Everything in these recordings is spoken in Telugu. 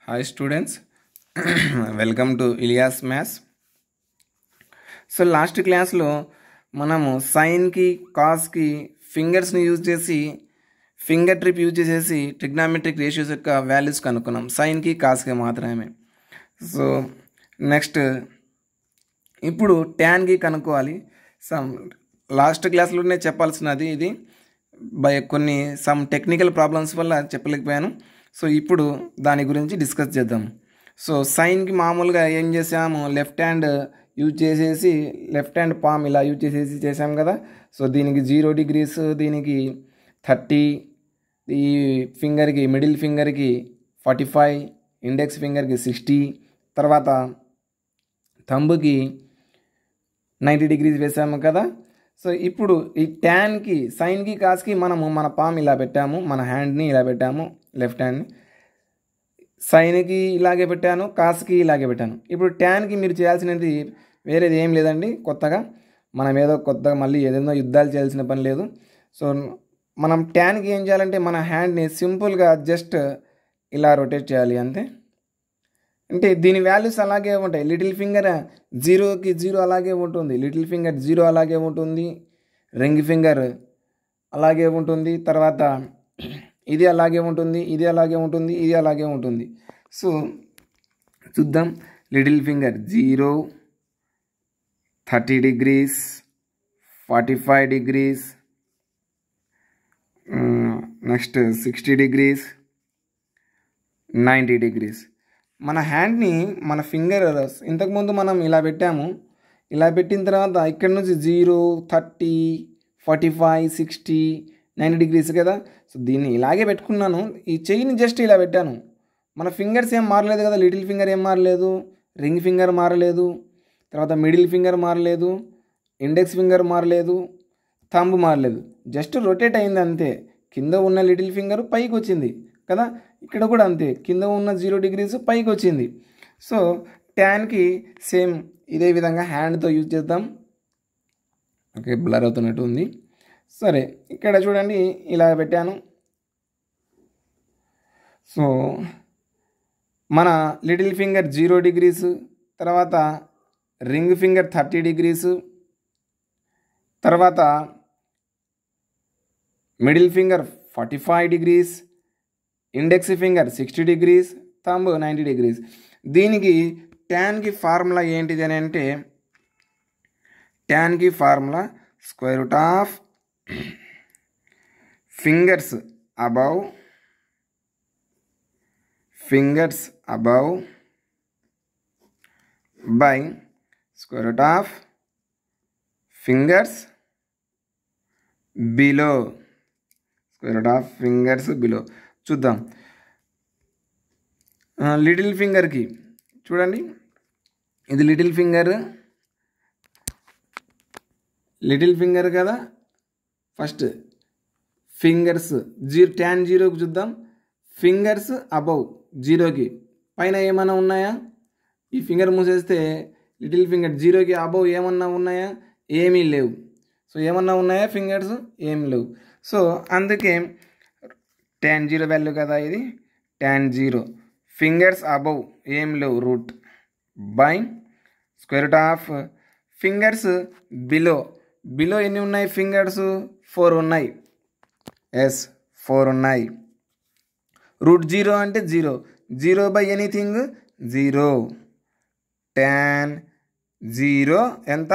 Hi students, welcome to Ilyas Maths. So last class lo manamu sin ki cos ki fingers ni use chesi finger trip use chesi trigonometric ratios yokka values kanukunnam sin ki cos ki maatrame. So next ఇప్పుడు tan కి కనుక్కోవాలి. సమ్ లాస్ట్ క్లాస్లోనే చెప్పాల్సినది ఇది బై కొన్ని సమ్ టెక్నికల్ ప్రాబ్లమ్స్ వల్ల చెప్పలేకపోయాను. సో ఇప్పుడు దాని గురించి డిస్కస్ చేద్దాం. సో సైన్కి మామూలుగా ఏం చేసాము, లెఫ్ట్ హ్యాండ్ యూజ్ చేసేసి లెఫ్ట్ హ్యాండ్ పామ్ ఇలా యూజ్ చేసేసి చేసాం కదా. సో దీనికి 0 degrees, దీనికి 30, ఈ ఫింగర్కి మిడిల్ ఫింగర్కి 45, ఇండెక్స్ ఫింగర్కి 60, తర్వాత థంబ్కి 90 degrees వేసాము కదా. సో ఇప్పుడు ఈ ట్యాన్కి సైన్కి కాస్కి మనము మన పామ్ ఇలా పెట్టాము, మన హ్యాండ్ని ఇలా పెట్టాము, లెఫ్ట్ హ్యాండ్ని సైన్కి ఇలాగే పెట్టాను, కాస్కి ఇలాగే పెట్టాను. ఇప్పుడు ట్యాన్కి మీరు చేయాల్సినది వేరేది ఏం లేదండి. కొత్తగా మనం ఏదో కొత్తగా మళ్ళీ ఏదైనా యుద్ధాలు చేయాల్సిన పని లేదు. సో మనం ట్యాన్కి ఏం చేయాలంటే మన హ్యాండ్ని సింపుల్గా జస్ట్ ఇలా రొటేట్ చేయాలి అంతే. అంటే దీని వాల్యూస్ అలాగే ఉంటాయి. లిటిల్ ఫింగర్ 0కి 0 అలాగే ఉంటుంది, లిటిల్ ఫింగర్ 0 అలాగే ఉంటుంది, రింగ్ ఫింగర్ అలాగే ఉంటుంది, తర్వాత ఇది అలాగే ఉంటుంది, ఇది అలాగే ఉంటుంది, ఇది అలాగే ఉంటుంది. సో చూద్దాం. Little finger 0, 30 degrees, 45 degrees, next 60 degrees, 90 degrees. మన హ్యాండ్ని మన ఫింగర్ ఇంతకుముందు మనం ఇలా పెట్టాము. ఇలా పెట్టిన తర్వాత ఇక్కడ నుంచి 0, 30, 45, 60, 90 degrees కదా. సో దీన్ని ఇలాగే పెట్టుకున్నాను. ఈ చెయ్యిని జస్ట్ ఇలా పెట్టాను. మన ఫింగర్స్ ఏం మారలేదు కదా. లిటిల్ ఫింగర్ ఏం మారలేదు, రింగ్ ఫింగర్ మారలేదు, తర్వాత మిడిల్ ఫింగర్ మారలేదు, ఇండెక్స్ ఫింగర్ మారలేదు, థంబ్ మారలేదు. జస్ట్ రొటేట్ అయింది అంతే. కింద ఉన్న లిటిల్ ఫింగర్ పైకి వచ్చింది కదా. ఇక్కడ కూడా అంతే, కింద ఉన్న 0 degrees పైకి వచ్చింది. సో ట్యాన్కి సేమ్ ఇదే విధంగా హ్యాండ్తో యూజ్ చేద్దాం. ఓకే, బ్లర్ అవుతున్నట్టు ఉంది. సరే, ఇక్కడ చూడండి ఇలా పెట్టాను. సో మన లిటిల్ ఫింగర్ 0 degrees, తర్వాత రింగ్ ఫింగర్ 30 degrees, తర్వాత middle finger 45 degrees, index finger 60 degrees, thumb 90 degrees. దీనికి ట్యాన్కి ఫార్ములా ఏంటిది అని అంటే, ట్యాన్కి formula square root of fingers above by square root of fingers below, square root of fingers below. చూద్దాం. లిటిల్ ఫింగర్కి చూడండి, ఇది లిటిల్ ఫింగర్ కదా. ఫస్ట్ ఫింగర్స్ ట్యాన్ 0కి చూద్దాం. ఫింగర్స్ అబౌవ్ 0కి పైన ఏమైనా ఉన్నాయా? ఈ ఫింగర్ మూసేస్తే లిటిల్ ఫింగర్ 0కి అబౌవ్ ఏమన్నా ఉన్నాయా? ఏమీ లేవు. సో ఏమన్నా ఉన్నాయా ఫింగర్స్? ఏం లేవు. సో అందుకే tan 0 వాల్యూ కదా ఇది. tan 0 ఫింగర్స్ అబౌవ్ ఏం లేవు, root by square root of fingers below ఎన్ని ఉన్నాయి ఫింగర్స్? 4 ఉన్నాయి. ఎస్, 4 ఉన్నాయి. రూట్ 0 అంటే 0 బై ఎనీథింగ్ 0. tan 0 ఎంత?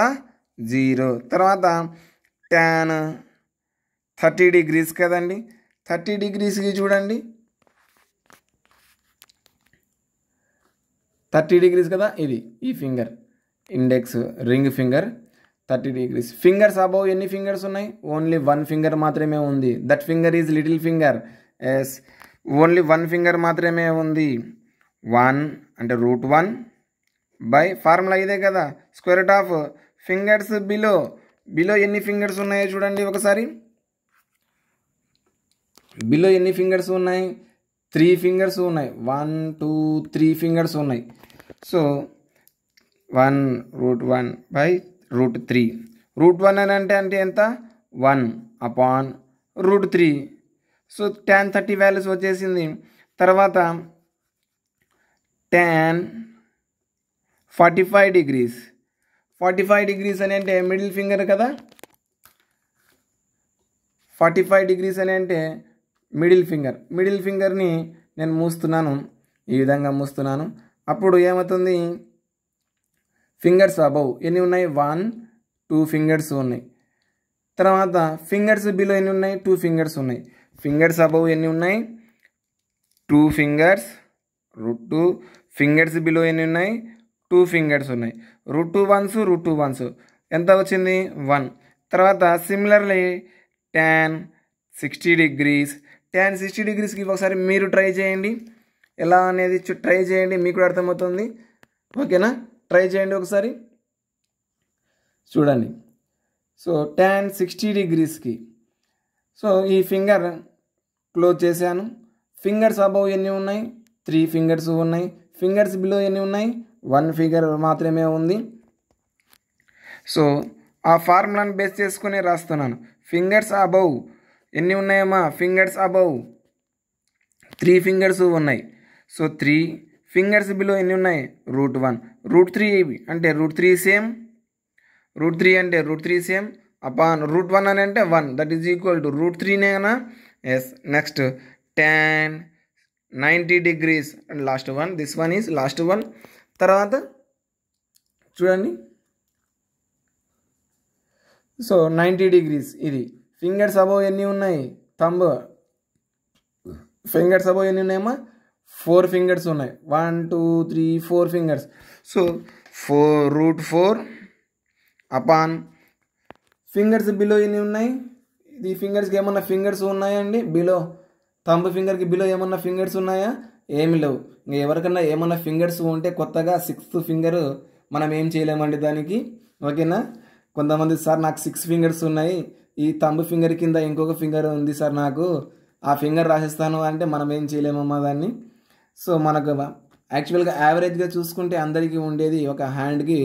0. తర్వాత tan 30 degrees కదండి. 30 degreesకి చూడండి, 30 degrees కదా. ఇది ఈ finger index ring finger 30 degrees. Fingers above ఎన్ని ఫింగర్స్ ఉన్నాయి? ఓన్లీ 1 ఫింగర్ మాత్రమే ఉంది. That finger is little finger. Yes, only 1 finger మాత్రమే ఉంది. 1 అంటే రూట్ 1 బై ఫార్ములా ఇదే కదా, square root of fingers below ఎన్ని ఫింగర్స్ ఉన్నాయో చూడండి ఒకసారి. బిలో ఎన్ని ఫింగర్స్ ఉన్నాయి? 3 ఫింగర్స్ ఉన్నాయి. 1, 2, 3 ఫింగర్స్ ఉన్నాయి. So 1 root 1 by root 3. Root 1 అని అంటే ఎంత? 1 upon root 3. So tan 30 values వచ్చేసింది. తర్వాత tan 45 degrees. 45 degrees అని అంటే మిడిల్ ఫింగర్ కదా, 45 degrees అని అంటే మిడిల్ ఫింగర్ని నేను మూస్తున్నాను, ఈ విధంగా మూస్తున్నాను. అప్పుడు ఏమవుతుంది, ఫింగర్స్ అబౌవ్ ఎన్ని ఉన్నాయి, 1 2 ఫింగర్స్ ఉన్నాయి. తర్వాత ఫింగర్స్ బిలో ఎన్ని ఉన్నాయి, 2 ఫింగర్స్ ఉన్నాయి. ఫింగర్స్ అబౌవ్ ఎన్ని ఉన్నాయి, 2 ఫింగర్స్, √2. ఫింగర్స్ బిలో ఎన్ని ఉన్నాయి, 2 ఫింగర్స్ ఉన్నాయి. √2 వన్స్ ఎంత వచ్చింది, 1. తర్వాత సిమిలర్లీ tan 60 degrees. tan 60 degreesకి ఒకసారి మీరు ట్రై చేయండి, ఎలా అనేది ట్రై చేయండి, మీకు కూడా అర్థమవుతుంది. ఓకేనా, ట్రై చేయండి ఒకసారి చూడండి. సో tan 60 degreesకి సో ఈ ఫింగర్ క్లోజ్ చేశాను. ఫింగర్స్ అబౌవ్ ఎన్ని ఉన్నాయి, 3 ఫింగర్స్ ఉన్నాయి. ఫింగర్స్ బిలో ఎన్ని ఉన్నాయి, 1 ఫింగర్ మాత్రమే ఉంది. సో ఆ ఫార్ములాని బేస్ చేసుకుని రాస్తున్నాను. ఫింగర్స్ అబౌవ్ ఎన్ని ఉన్నాయమ్మా, ఫింగర్స్ అబౌవ్ 3 ఫింగర్స్ ఉన్నాయి. సో 3 ఫింగర్స్ బిలో ఎన్ని ఉన్నాయి, √1. √3 అంటే √3 సేమ్, √3 అంటే √3 సేమ్ అపాన్ √1 అని అంటే 1, దట్ ఈజ్ ఈక్వల్ టు √3నేనా, yes. Next tan 90 degrees and last one, this one is last one. తర్వాత చూడండి, సో 90 degrees ఇది. ఫింగర్స్ అబౌవ్ ఎన్ని ఉన్నాయి, థంబ్ ఫింగర్స్ అబౌవ్ ఎన్ని ఉన్నాయమ్మా, 4 ఫింగర్స్ ఉన్నాయి. 1 2 3 4 fingers. So √4 upon fingers below ఎన్ని ఉన్నాయి, ఇది ఫింగర్స్కి ఏమన్నా ఫింగర్స్ ఉన్నాయండి బిలో, థంబ్ ఫింగర్కి బిలో ఏమన్నా ఫింగర్స్ ఉన్నాయా, ఏమి లేవు. ఇంకా ఎవరికన్నా ఏమన్నా ఫింగర్స్ ఉంటే కొత్తగా 6th ఫింగర్ మనం ఏం చేయలేమండి దానికి. ఓకేనా, కొంతమంది సార్ నాకు 6 ఫింగర్స్ ఉన్నాయి, ఈ థంబ్ ఫింగర్ కింద ఇంకొక ఫింగర్ ఉంది సార్, నాకు ఆ ఫింగర్ రాసిస్తాను అంటే మనం ఏం చేయలేమమ్మా దాన్ని. సో మనకు యాక్చువల్గా యావరేజ్గా చూసుకుంటే అందరికీ ఉండేది ఒక హ్యాండ్కి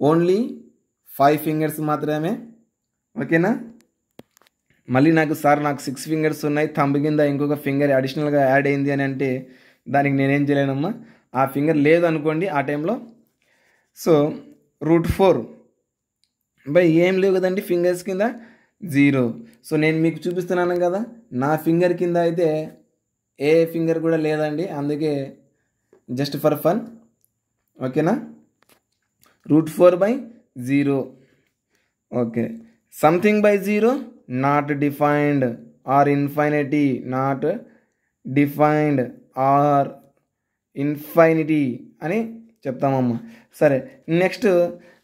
ఓన్లీ 5 ఫింగర్స్ మాత్రమే. ఓకేనా, మళ్ళీ నాకు 6 ఫింగర్స్ ఉన్నాయి, థంబ్ కింద ఇంకొక ఫింగర్ అడిషనల్గా యాడ్ అయింది అని అంటే దానికి నేనేం చేయలేనమ్మా. ఆ ఫింగర్ లేదు అనుకోండి ఆ టైంలో. సో √4 ఏం లేవు కదండి ఫింగర్స్ కింద, 0. సో నేను మీకు చూపిస్తున్నాను కదా, నా ఫింగర్ కింద అయితే ఏ ఫింగర్ కూడా లేదండి, అందుకే జస్ట్ ఫర్ ఫన్. ఓకేనా, √4/0. Okay, something by 0 not defined or infinity, not defined or infinity అని చెప్తామమ్మా. సరే, నెక్స్ట్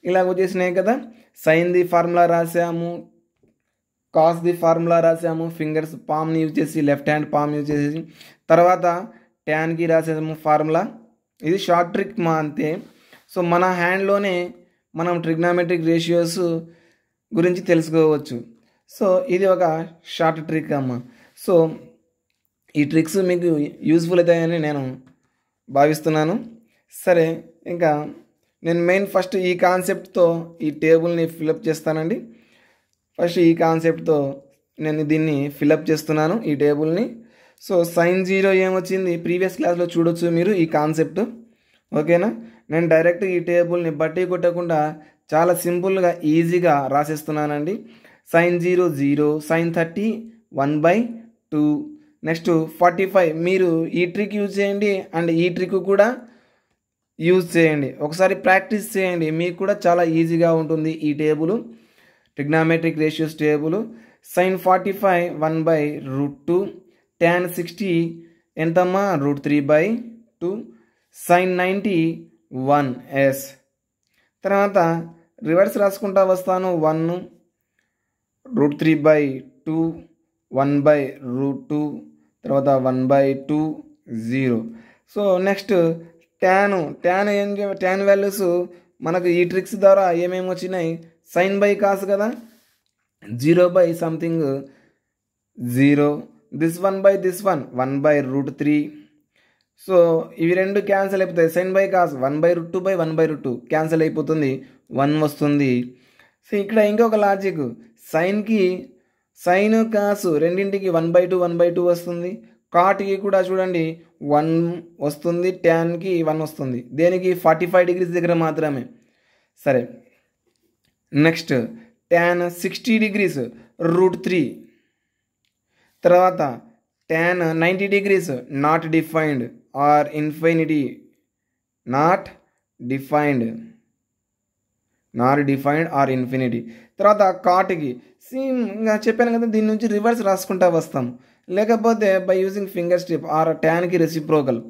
ఇలాగ వచ్చేసినాయి కదా, సైన్ ది ఫార్ములా రాసాము, కాస్ ది ఫార్ములా రాసాము, ఫింగర్స్ పామ్ని యూజ్ చేసి, లెఫ్ట్ హ్యాండ్ పామ్ యూజ్ చేసి, తర్వాత ట్యాన్కి రాసాము ఫార్ములా. ఇది షార్ట్ ట్రిక్ మా అంతే. సో మన హ్యాండ్లోనే మనం ట్రిగ్నామెట్రిక్ రేషియోస్ గురించి తెలుసుకోవచ్చు. సో ఇది ఒక షార్ట్ ట్రిక్ అమ్మ. సో ఈ ట్రిక్స్ మీకు యూస్ఫుల్ అవుతాయని నేను భావిస్తున్నాను. సరే, ఇంకా నేను మెయిన్ ఫస్ట్ ఈ కాన్సెప్ట్తో ఈ టేబుల్ని ఫిలప్ చేస్తానండి. ఫస్ట్ ఈ కాన్సెప్ట్తో నేను దీన్ని ఫిలప్ చేస్తున్నాను ఈ టేబుల్ని. సో sin 0 ఏమొచ్చింది ప్రీవియస్ క్లాస్లో చూడొచ్చు మీరు ఈ కాన్సెప్ట్. ఓకేనా, నేను డైరెక్ట్ ఈ టేబుల్ని బట్టి కొట్టకుండా చాలా సింపుల్గా ఈజీగా రాసేస్తున్నానండి. sin 0 0, sin 30 1/2, next 45. మీరు ఈ ట్రిక్ యూజ్ చేయండి అండ్ ఈ ట్రిక్ కూడా యూజ్ చేయండి, ఒకసారి ప్రాక్టీస్ చేయండి, మీకు కూడా చాలా ఈజీగా ఉంటుంది ఈ table, trigonometric ratios table. sin 45 1/√2, tan 60 ఎంతమ్మా √3/2, sin 90 1s. తర్వాత రివర్స్ రాసుకుంటా వస్తాను, 1 √3/2 1/√2, తర్వాత 1/2 0. సో నెక్స్ట్ ట్యాన్ వాల్యూస్ మనకు ఈ ట్రిక్స్ ద్వారా ఏమేమి వచ్చినాయి, సైన్ బై కాస్ కదా, 0/something 0, this one by this one 1/√3. So ఇవి రెండు క్యాన్సిల్ అయిపోతాయి, సైన్ బై కాస్ 1/√2/1/√2 క్యాన్సిల్ అయిపోతుంది, 1 వస్తుంది. సో ఇక్కడ ఇంకొక లాజిక్, సైన్ కాసు రెండింటికి 1/2 వస్తుంది, కాట్కి కూడా చూడండి 1 వస్తుంది, ట్యాన్కి 1 వస్తుంది. దేనికి 45 డిగ్రీస్ దగ్గర మాత్రమే. సరే, నెక్స్ట్ ట్యాన్ 60 డిగ్రీస్ √3. తర్వాత tan 90 degrees not defined or infinity, not defined or infinity. తర్వాత కాట్కి సేమ్ ఇంకా చెప్పాను కదా, దీని నుంచి రివర్స్ రాసుకుంటా వస్తాం, లేకపోతే by using finger strip or ట్యాన్కి reciprocal.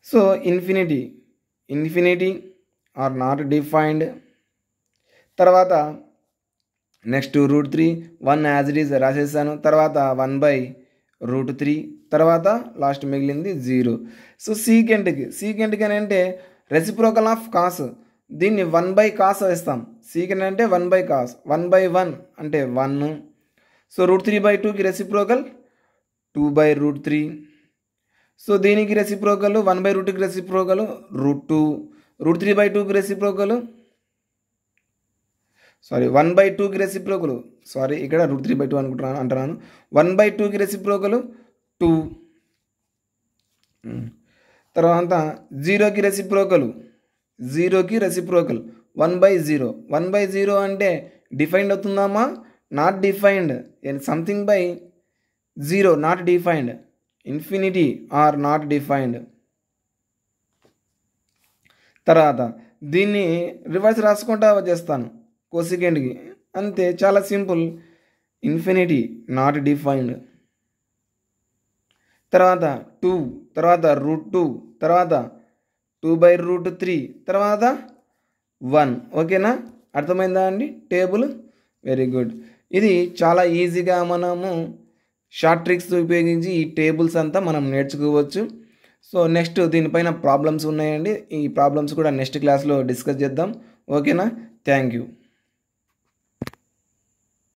So infinity or not defined. తర్వాత నెక్స్ట్ √3, 1 యాజ్ ఇట్ ఈజ్ రాసేసాను. తర్వాత 1/√3, తర్వాత లాస్ట్ మిగిలింది 0. సో సీకెంట్కి అని అంటే రెసిప్రోకల్ ఆఫ్ కాస్, దీన్ని 1/cos వేస్తాం. సీకెంట్ అంటే 1/cos, 1/1 అంటే 1. సో √3/2కి రెసిప్రోకల్ 2/√3. సో దీనికి రెసిప్రోకల్ 1/√2కి రెసిప్రోకల్ √2. √3/2కి రెసిప్రోకల్ 1/2కి రెసిప్రోకల్, ఇక్కడ √3/2 అంటున్నాను. 1/2కి రెసిప్రోకల్ 2. తర్వాత 0కి రెసిప్రోకల్ 1/0. 1/0 అంటే డిఫైన్డ్ అవుతుందామా? Not defined. Something by 0 not defined, infinity or not defined. తర్వాత దీన్ని రివర్స్ రాసుకుంటా వచ్చేస్తాను కోసికెంట్కి, అంతే, చాలా సింపుల్. ఇన్ఫినిటీ నాట్ డిఫైన్డ్, తర్వాత 2, తర్వాత √2, తర్వాత 2/√3, తర్వాత 1. ఓకేనా? అర్థమైందా అండి టేబుల్? Very good. ఇది చాలా ఈజీగా మనము షార్ట్ ట్రిక్స్ ఉపయోగించి ఈ టేబుల్స్ అంతా మనం నేర్చుకోవచ్చు. సో నెక్స్ట్ దీనిపైన ప్రాబ్లమ్స్ ఉన్నాయండి, ఈ ప్రాబ్లమ్స్ కూడా నెక్స్ట్ క్లాస్లో డిస్కస్ చేద్దాం. ఓకేనా? Thank you.